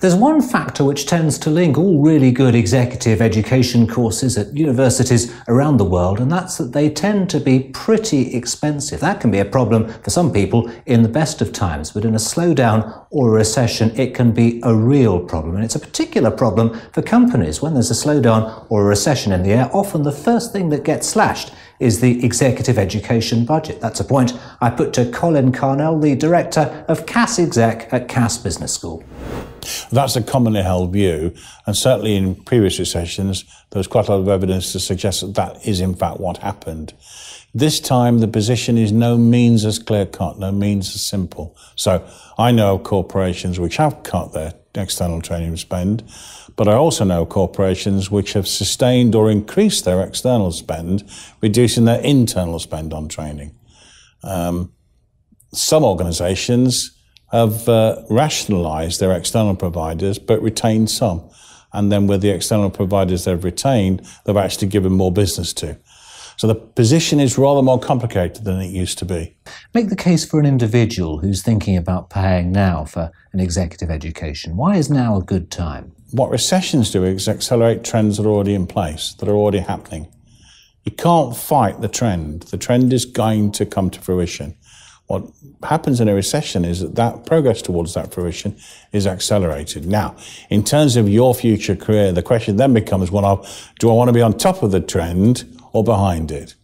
There's one factor which tends to link all really good executive education courses at universities around the world, and that's that they tend to be pretty expensive. That can be a problem for some people in the best of times, but in a slowdown or a recession, it can be a real problem. And it's a particular problem for companies. When there's a slowdown or a recession in the air, often the first thing that gets slashed is the executive education budget. That's a point I put to Colin Carnall, the director of Cass Exec at Cass Business School. That's a commonly held view, and certainly in previous recessions, there was quite a lot of evidence to suggest that that is in fact what happened. This time, the position is no means as clear-cut, no means as simple. So I know of corporations which have cut their external training spend, but I also know corporations which have sustained or increased their external spend, reducing their internal spend on training. Some organisations have rationalised their external providers, but retained some. And then with the external providers they've retained, they've actually given more business to. So the position is rather more complicated than it used to be. Make the case for an individual who's thinking about paying now for an executive education. Why is now a good time? What recessions do is accelerate trends that are already in place, that are already happening. You can't fight the trend. The trend is going to come to fruition. What happens in a recession is that progress towards that fruition is accelerated. Now, in terms of your future career, the question then becomes one of, do I want to be on top of the trend or behind it?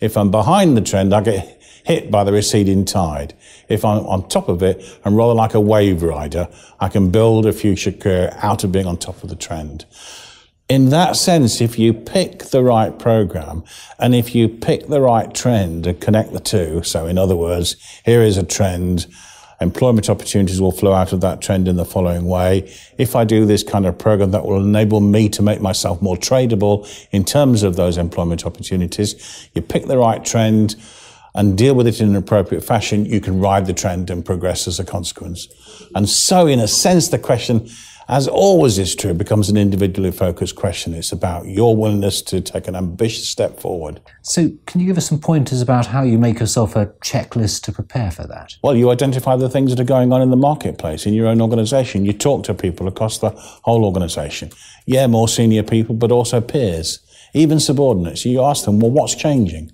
If I'm behind the trend, I get hit by the receding tide. If I'm on top of it, I'm rather like a wave rider. I can build a future career out of being on top of the trend. In that sense, if you pick the right program and if you pick the right trend and connect the two, so in other words, here is a trend, employment opportunities will flow out of that trend in the following way. If I do this kind of program that will enable me to make myself more tradable in terms of those employment opportunities, you pick the right trend and deal with it in an appropriate fashion, you can ride the trend and progress as a consequence. And so, in a sense, the question, as always is true, becomes an individually focused question. It's about your willingness to take an ambitious step forward. So can you give us some pointers about how you make yourself a checklist to prepare for that? Well, you identify the things that are going on in the marketplace, in your own organisation. You talk to people across the whole organisation. Yeah, more senior people, but also peers, even subordinates. You ask them, well, what's changing?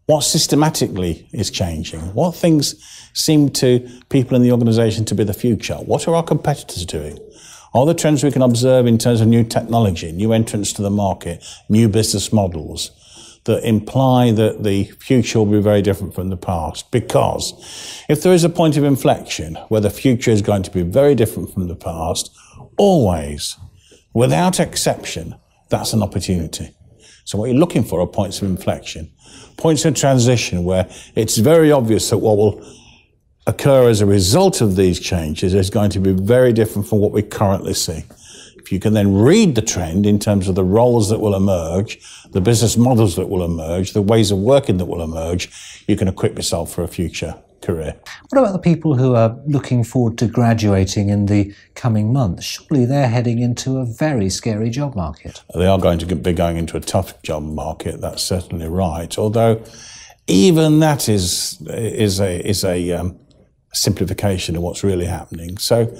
What systematically is changing? What things seem to people in the organisation to be the future? What are our competitors doing? Are the trends we can observe in terms of new technology, new entrants to the market, new business models that imply that the future will be very different from the past? Because if there is a point of inflection where the future is going to be very different from the past, always, without exception, that's an opportunity. So what you're looking for are points of inflection, points of transition where it's very obvious that what will occur as a result of these changes is going to be very different from what we currently see. If you can then read the trend in terms of the roles that will emerge, the business models that will emerge, the ways of working that will emerge, you can equip yourself for a future career. What about the people who are looking forward to graduating in the coming months? Surely they're heading into a very scary job market. They are going to be going into a tough job market, that's certainly right. Although even that is a simplification of what's really happening. So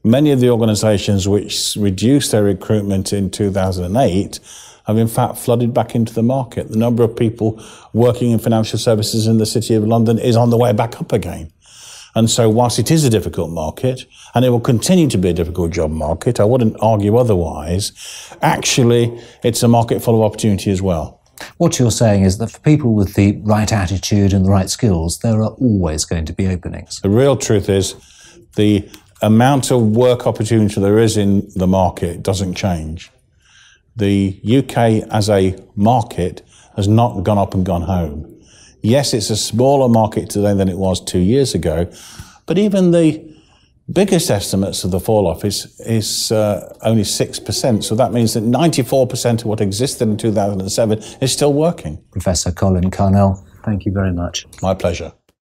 many of the organisations which reduced their recruitment in 2008 have in fact flooded back into the market. The number of people working in financial services in the City of London is on the way back up again. And so whilst it is a difficult market, and it will continue to be a difficult job market, I wouldn't argue otherwise, actually it's a market full of opportunity as well. What you're saying is that for people with the right attitude and the right skills, there are always going to be openings. The real truth is the amount of work opportunity there is in the market doesn't change. The UK as a market has not gone up and gone home. Yes, it's a smaller market today than it was 2 years ago, but even the biggest estimates of the fall-off is only 6%. So that means that 94% of what existed in 2007 is still working. Professor Colin Carnall, thank you very much. My pleasure.